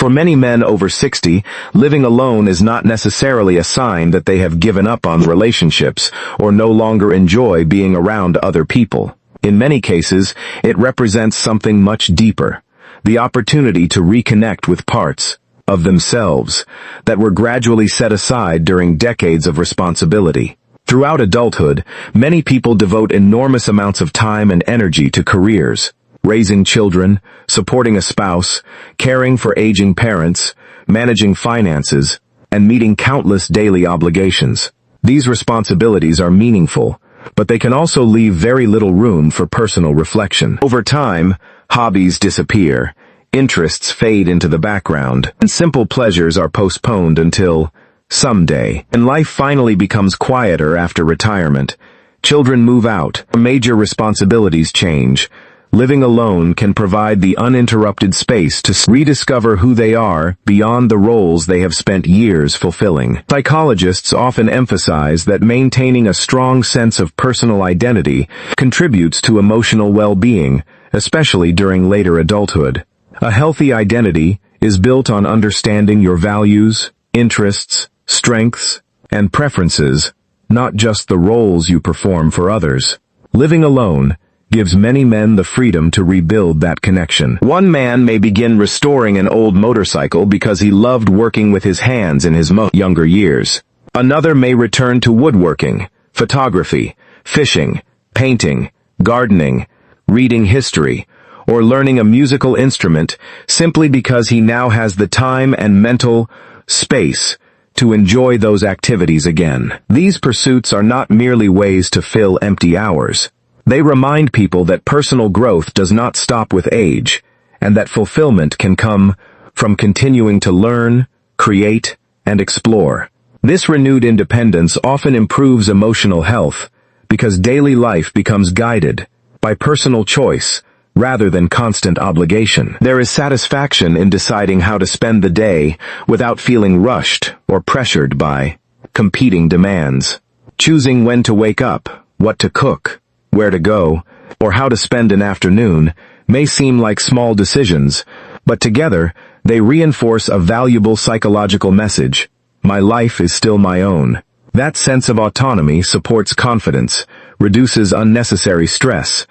For many men over 60, living alone is not necessarily a sign that they have given up on relationships or no longer enjoy being around other people. In many cases, it represents something much deeper, the opportunity to reconnect with parts of themselves that were gradually set aside during decades of responsibility. Throughout adulthood, many people devote enormous amounts of time and energy to careers, raising children, supporting a spouse, caring for aging parents, managing finances, and meeting countless daily obligations. These responsibilities are meaningful, but they can also leave very little room for personal reflection. Over time, hobbies disappear, interests fade into the background, and simple pleasures are postponed until someday. And life finally becomes quieter after retirement. Children move out, major responsibilities change. Living alone can provide the uninterrupted space to rediscover who they are beyond the roles they have spent years fulfilling. Psychologists often emphasize that maintaining a strong sense of personal identity contributes to emotional well-being, especially during later adulthood. A healthy identity is built on understanding your values, interests, strengths, and preferences, not just the roles you perform for others. Living alone gives many men the freedom to rebuild that connection. One man may begin restoring an old motorcycle because he loved working with his hands in his younger years. Another may return to woodworking, photography, fishing, painting, gardening, reading history, or learning a musical instrument simply because he now has the time and mental space to enjoy those activities again. These pursuits are not merely ways to fill empty hours. They remind people that personal growth does not stop with age, and that fulfillment can come from continuing to learn, create, and explore. This renewed independence often improves emotional health because daily life becomes guided by personal choice rather than constant obligation. There is satisfaction in deciding how to spend the day without feeling rushed or pressured by competing demands. Choosing when to wake up, what to cook, where to go, or how to spend an afternoon may seem like small decisions, but together they reinforce a valuable psychological message. My life is still my own. That sense of autonomy supports confidence, reduces unnecessary stress,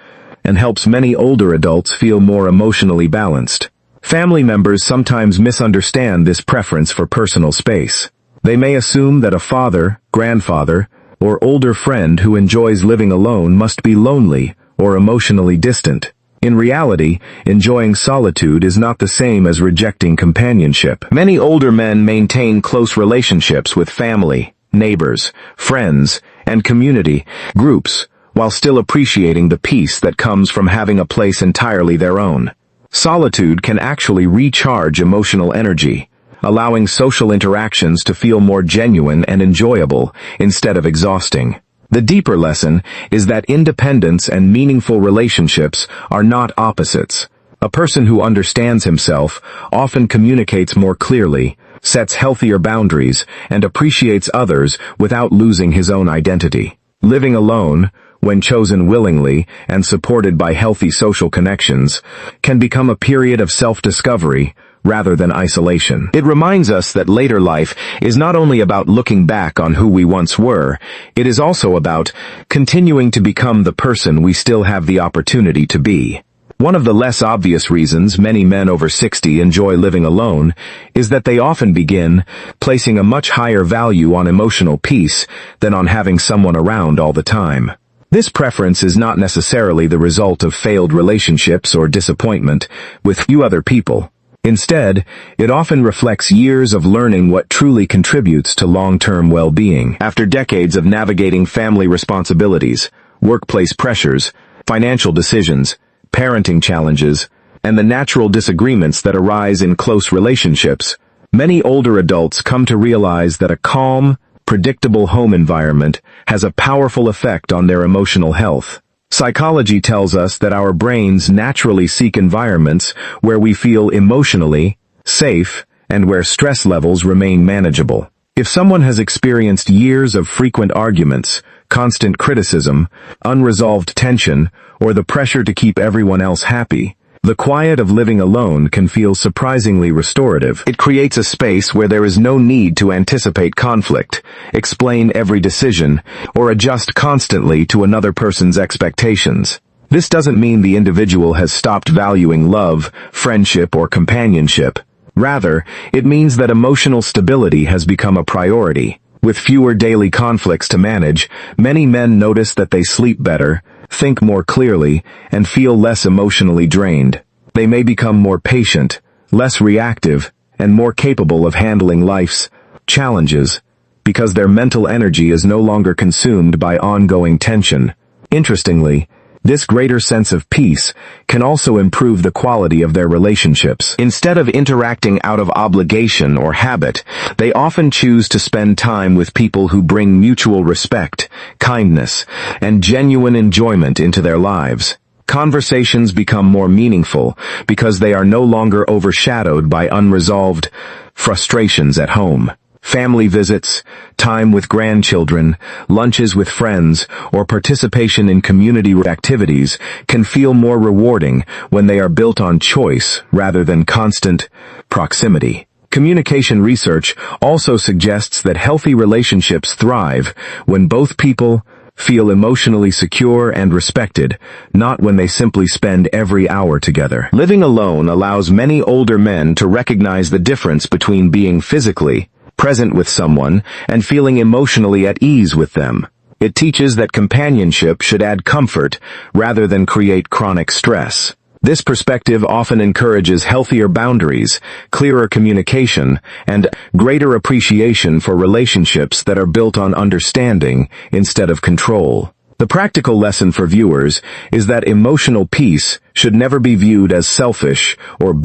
and helps many older adults feel more emotionally balanced. Family members sometimes misunderstand this preference for personal space. They may assume that a father, grandfather, or older friend who enjoys living alone must be lonely or emotionally distant. In reality, enjoying solitude is not the same as rejecting companionship. Many older men maintain close relationships with family, neighbors, friends, and community groups, while still appreciating the peace that comes from having a place entirely their own. Solitude can actually recharge emotional energy, allowing social interactions to feel more genuine and enjoyable instead of exhausting. The deeper lesson is that independence and meaningful relationships are not opposites. A person who understands himself often communicates more clearly, sets healthier boundaries, and appreciates others without losing his own identity. Living alone, when chosen willingly and supported by healthy social connections, can become a period of self-discovery rather than isolation. It reminds us that later life is not only about looking back on who we once were, it is also about continuing to become the person we still have the opportunity to be. One of the less obvious reasons many men over 60 enjoy living alone is that they often begin placing a much higher value on emotional peace than on having someone around all the time. This preference is not necessarily the result of failed relationships or disappointment with few other people. Instead, it often reflects years of learning what truly contributes to long-term well-being. After decades of navigating family responsibilities, workplace pressures, financial decisions, parenting challenges, and the natural disagreements that arise in close relationships, many older adults come to realize that a calm, predictable home environment has a powerful effect on their emotional health. Psychology tells us that our brains naturally seek environments where we feel emotionally safe and where stress levels remain manageable. If someone has experienced years of frequent arguments, constant criticism, unresolved tension, or the pressure to keep everyone else happy, The quiet of living alone can feel surprisingly restorative. It creates a space where there is no need to anticipate conflict, explain every decision, or adjust constantly to another person's expectations. This doesn't mean the individual has stopped valuing love, friendship, or companionship. Rather, it means that emotional stability has become a priority. With fewer daily conflicts to manage, many men notice that they sleep better, think more clearly, and feel less emotionally drained. They may become more patient, less reactive, and more capable of handling life's challenges, because their mental energy is no longer consumed by ongoing tension. Interestingly, this greater sense of peace can also improve the quality of their relationships. Instead of interacting out of obligation or habit, they often choose to spend time with people who bring mutual respect, kindness, and genuine enjoyment into their lives. Conversations become more meaningful because they are no longer overshadowed by unresolved frustrations at home. Family visits, time with grandchildren, lunches with friends, or participation in community activities can feel more rewarding when they are built on choice rather than constant proximity. Communication research also suggests that healthy relationships thrive when both people feel emotionally secure and respected, not when they simply spend every hour together. Living alone allows many older men to recognize the difference between being physically present with someone and feeling emotionally at ease with them. It teaches that companionship should add comfort rather than create chronic stress. This perspective often encourages healthier boundaries, clearer communication, and greater appreciation for relationships that are built on understanding instead of control. The practical lesson for viewers is that emotional peace should never be viewed as selfish or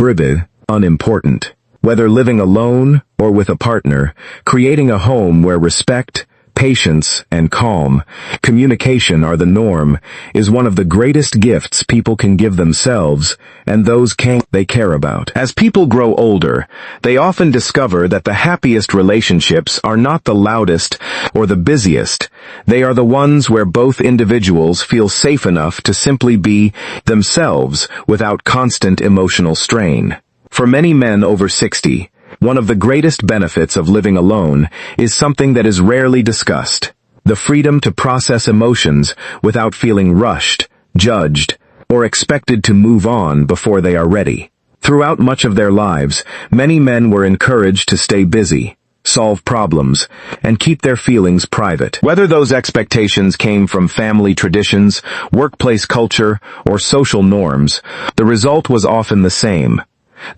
unimportant. Whether living alone or with a partner, creating a home where respect, patience, and calm communication are the norm is one of the greatest gifts people can give themselves and those they care about. As people grow older, they often discover that the happiest relationships are not the loudest or the busiest. They are the ones where both individuals feel safe enough to simply be themselves without constant emotional strain. For many men over 60, one of the greatest benefits of living alone is something that is rarely discussed: the freedom to process emotions without feeling rushed, judged, or expected to move on before they are ready. Throughout much of their lives, many men were encouraged to stay busy, solve problems, and keep their feelings private. Whether those expectations came from family traditions, workplace culture, or social norms, the result was often the same.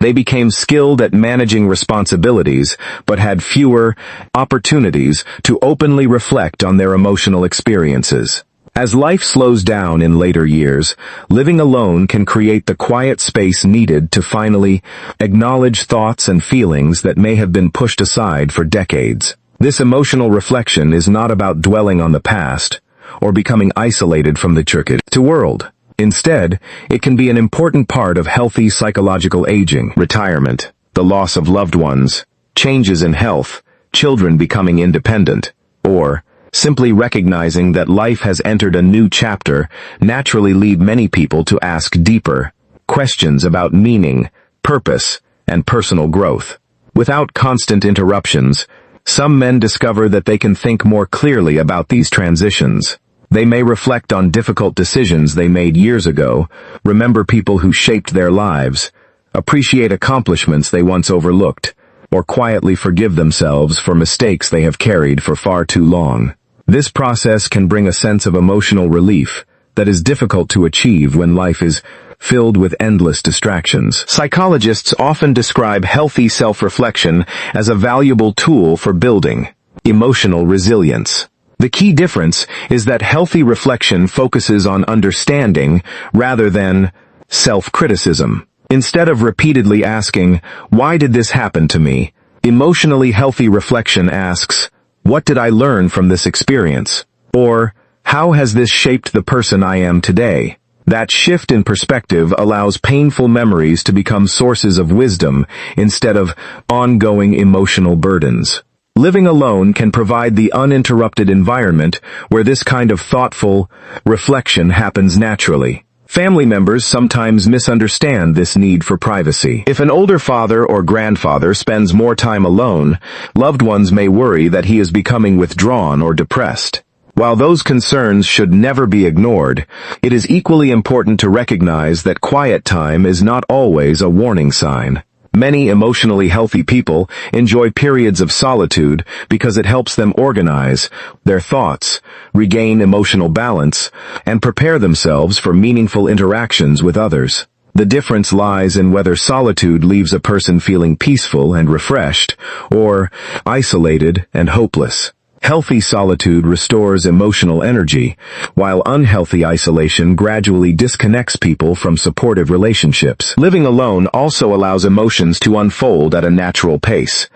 They became skilled at managing responsibilities, but had fewer opportunities to openly reflect on their emotional experiences. As life slows down in later years, living alone can create the quiet space needed to finally acknowledge thoughts and feelings that may have been pushed aside for decades. This emotional reflection is not about dwelling on the past or becoming isolated from the world. Instead, it can be an important part of healthy psychological aging, retirement, the loss of loved ones, changes in health, children becoming independent, or simply recognizing that life has entered a new chapter naturally lead many people to ask deeper questions about meaning, purpose, and personal growth. Without constant interruptions, some men discover that they can think more clearly about these transitions. They may reflect on difficult decisions they made years ago, remember people who shaped their lives, appreciate accomplishments they once overlooked, or quietly forgive themselves for mistakes they have carried for far too long. This process can bring a sense of emotional relief that is difficult to achieve when life is filled with endless distractions. Psychologists often describe healthy self-reflection as a valuable tool for building emotional resilience. The key difference is that healthy reflection focuses on understanding rather than self-criticism. Instead of repeatedly asking, "Why did this happen to me?" emotionally healthy reflection asks, "What did I learn from this experience?" Or, "How has this shaped the person I am today?" That shift in perspective allows painful memories to become sources of wisdom instead of ongoing emotional burdens. Living alone can provide the uninterrupted environment where this kind of thoughtful reflection happens naturally. Family members sometimes misunderstand this need for privacy. If an older father or grandfather spends more time alone, loved ones may worry that he is becoming withdrawn or depressed. While those concerns should never be ignored, it is equally important to recognize that quiet time is not always a warning sign. Many emotionally healthy people enjoy periods of solitude because it helps them organize their thoughts, regain emotional balance, and prepare themselves for meaningful interactions with others. The difference lies in whether solitude leaves a person feeling peaceful and refreshed, or isolated and hopeless. Healthy solitude restores emotional energy, while unhealthy isolation gradually disconnects people from supportive relationships. Living alone also allows emotions to unfold at a natural pace.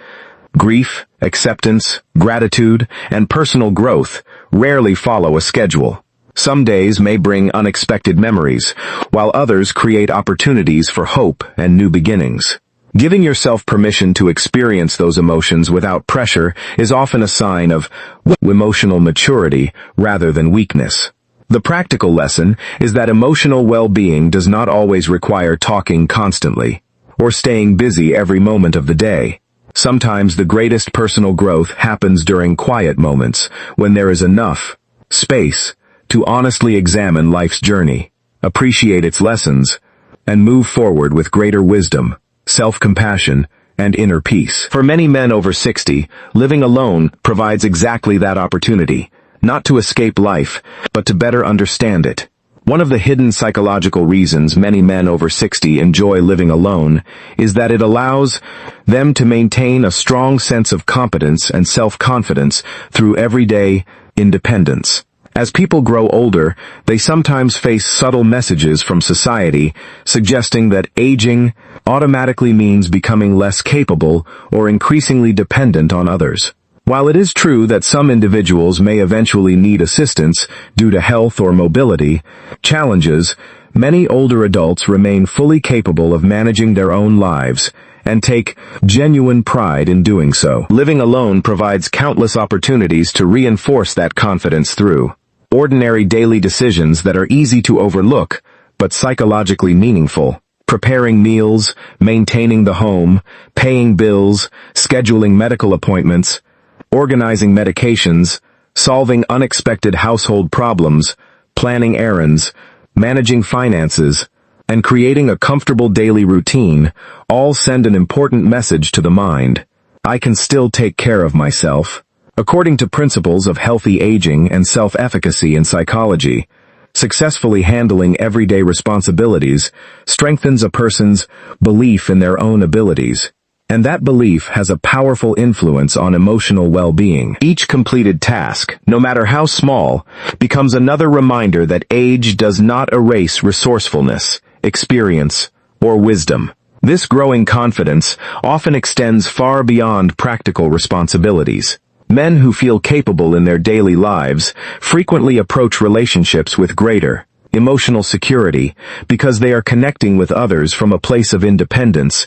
Grief, acceptance, gratitude, and personal growth rarely follow a schedule. Some days may bring unexpected memories, while others create opportunities for hope and new beginnings. Giving yourself permission to experience those emotions without pressure is often a sign of emotional maturity rather than weakness. The practical lesson is that emotional well-being does not always require talking constantly or staying busy every moment of the day. Sometimes the greatest personal growth happens during quiet moments when there is enough space to honestly examine life's journey, appreciate its lessons, and move forward with greater wisdom, self-compassion, and inner peace. For many men over 60, living alone provides exactly that opportunity, not to escape life, but to better understand it. One of the hidden psychological reasons many men over 60 enjoy living alone is that it allows them to maintain a strong sense of competence and self-confidence through everyday independence. As people grow older, they sometimes face subtle messages from society suggesting that aging automatically means becoming less capable or increasingly dependent on others. While it is true that some individuals may eventually need assistance due to health or mobility challenges, many older adults remain fully capable of managing their own lives and take genuine pride in doing so. Living alone provides countless opportunities to reinforce that confidence through ordinary daily decisions that are easy to overlook, but psychologically meaningful. Preparing meals, maintaining the home, paying bills, scheduling medical appointments, organizing medications, solving unexpected household problems, planning errands, managing finances, and creating a comfortable daily routine all send an important message to the mind. I can still take care of myself. According to principles of healthy aging and self-efficacy in psychology, successfully handling everyday responsibilities strengthens a person's belief in their own abilities, and that belief has a powerful influence on emotional well-being. Each completed task, no matter how small, becomes another reminder that age does not erase resourcefulness, experience, or wisdom. This growing confidence often extends far beyond practical responsibilities. Men who feel capable in their daily lives frequently approach relationships with greater emotional security because they are connecting with others from a place of independence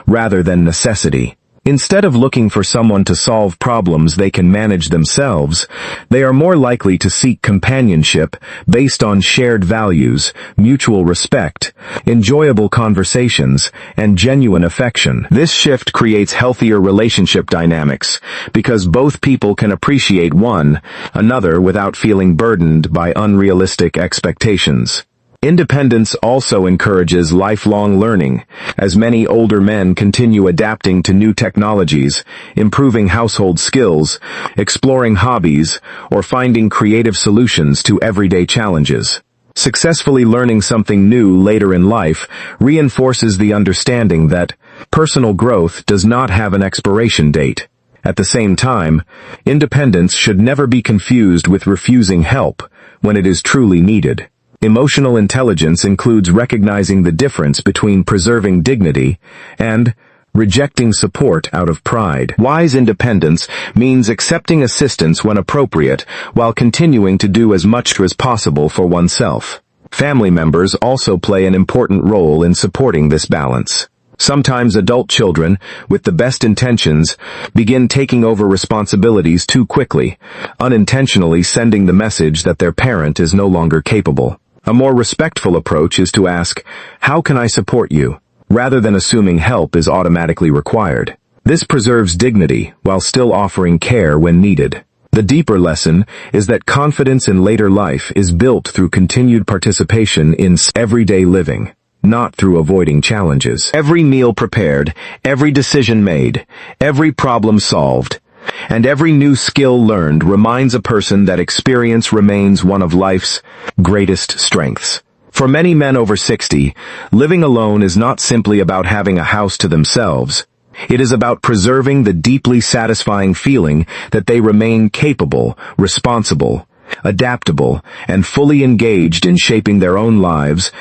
rather than necessity. Instead of looking for someone to solve problems they can manage themselves, they are more likely to seek companionship based on shared values, mutual respect, enjoyable conversations, and genuine affection. This shift creates healthier relationship dynamics because both people can appreciate one another without feeling burdened by unrealistic expectations. Independence also encourages lifelong learning, as many older men continue adapting to new technologies, improving household skills, exploring hobbies, or finding creative solutions to everyday challenges. Successfully learning something new later in life reinforces the understanding that personal growth does not have an expiration date. At the same time, independence should never be confused with refusing help when it is truly needed. Emotional intelligence includes recognizing the difference between preserving dignity and rejecting support out of pride. Wise independence means accepting assistance when appropriate while continuing to do as much as possible for oneself. Family members also play an important role in supporting this balance. Sometimes adult children, with the best intentions, begin taking over responsibilities too quickly, unintentionally sending the message that their parent is no longer capable. A more respectful approach is to ask, "How can I support you?" rather than assuming help is automatically required. This preserves dignity while still offering care when needed. The deeper lesson is that confidence in later life is built through continued participation in everyday living, not through avoiding challenges. Every meal prepared, every decision made, every problem solved, and every new skill learned reminds a person that experience remains one of life's greatest strengths. For many men over 60, living alone is not simply about having a house to themselves. It is about preserving the deeply satisfying feeling that they remain capable, responsible, adaptable, and fully engaged in shaping their own lives,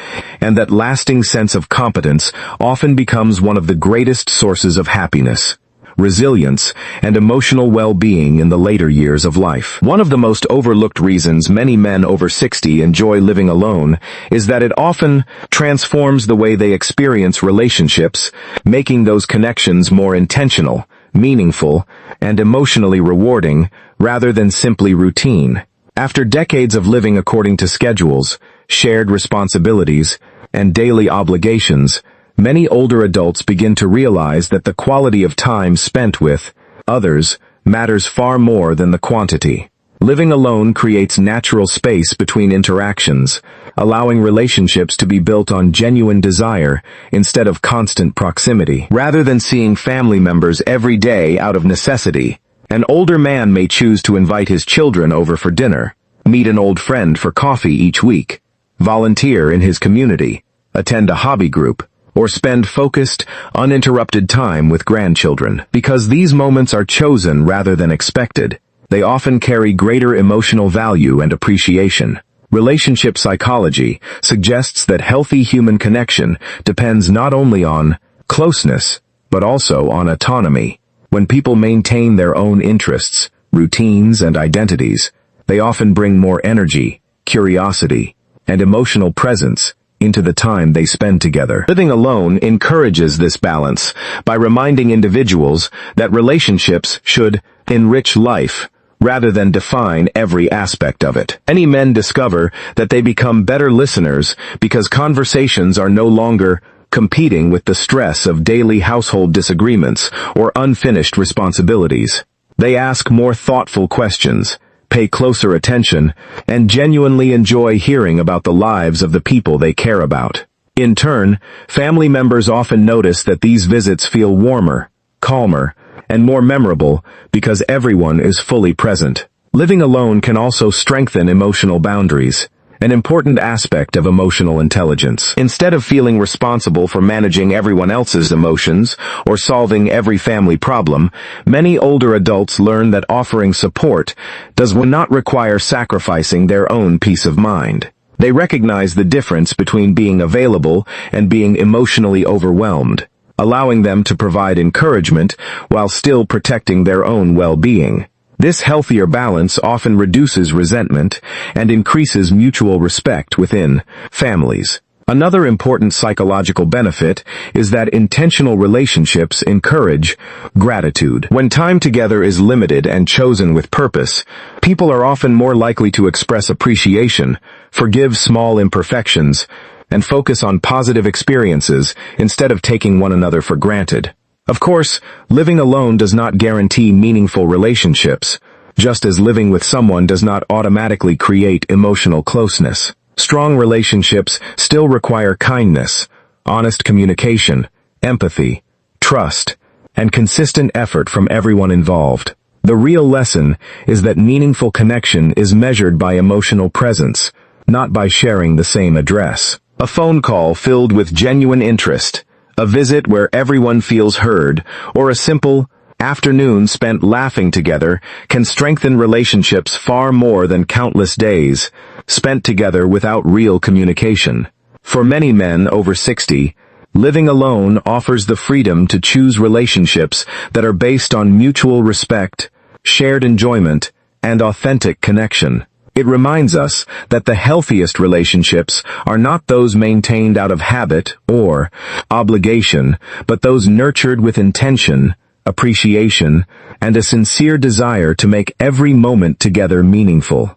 and that lasting sense of competence often becomes one of the greatest sources of happiness, resilience, and emotional well-being in the later years of life. One of the most overlooked reasons many men over 60 enjoy living alone is that it often transforms the way they experience relationships, making those connections more intentional, meaningful, and emotionally rewarding rather than simply routine. After decades of living according to schedules, shared responsibilities, and daily obligations, many older adults begin to realize that the quality of time spent with others matters far more than the quantity. Living alone creates natural space between interactions, allowing relationships to be built on genuine desire instead of constant proximity. Rather than seeing family members every day out of necessity, an older man may choose to invite his children over for dinner, meet an old friend for coffee each week, volunteer in his community, attend a hobby group, or spend focused, uninterrupted time with grandchildren. Because these moments are chosen rather than expected, they often carry greater emotional value and appreciation. Relationship psychology suggests that healthy human connection depends not only on closeness, but also on autonomy. When people maintain their own interests, routines, and identities, they often bring more energy, curiosity, and emotional presence into the time they spend together. Living alone encourages this balance by reminding individuals that relationships should enrich life rather than define every aspect of it. Many men discover that they become better listeners because conversations are no longer competing with the stress of daily household disagreements or unfinished responsibilities. They ask more thoughtful questions, pay closer attention, and genuinely enjoy hearing about the lives of the people they care about. In turn, family members often notice that these visits feel warmer, calmer, and more memorable because everyone is fully present. Living alone can also strengthen emotional boundaries, an important aspect of emotional intelligence. Instead of feeling responsible for managing everyone else's emotions or solving every family problem, many older adults learn that offering support does not require sacrificing their own peace of mind. They recognize the difference between being available and being emotionally overwhelmed, allowing them to provide encouragement while still protecting their own well-being. This healthier balance often reduces resentment and increases mutual respect within families. Another important psychological benefit is that intentional relationships encourage gratitude. When time together is limited and chosen with purpose, people are often more likely to express appreciation, forgive small imperfections, and focus on positive experiences instead of taking one another for granted. Of course, living alone does not guarantee meaningful relationships, just as living with someone does not automatically create emotional closeness. Strong relationships still require kindness, honest communication, empathy, trust, and consistent effort from everyone involved. The real lesson is that meaningful connection is measured by emotional presence, not by sharing the same address. A phone call filled with genuine interest, a visit where everyone feels heard, or a simple afternoon spent laughing together can strengthen relationships far more than countless days spent together without real communication. For many men over 60, living alone offers the freedom to choose relationships that are based on mutual respect, shared enjoyment, and authentic connection. It reminds us that the healthiest relationships are not those maintained out of habit or obligation, but those nurtured with intention, appreciation, and a sincere desire to make every moment together meaningful.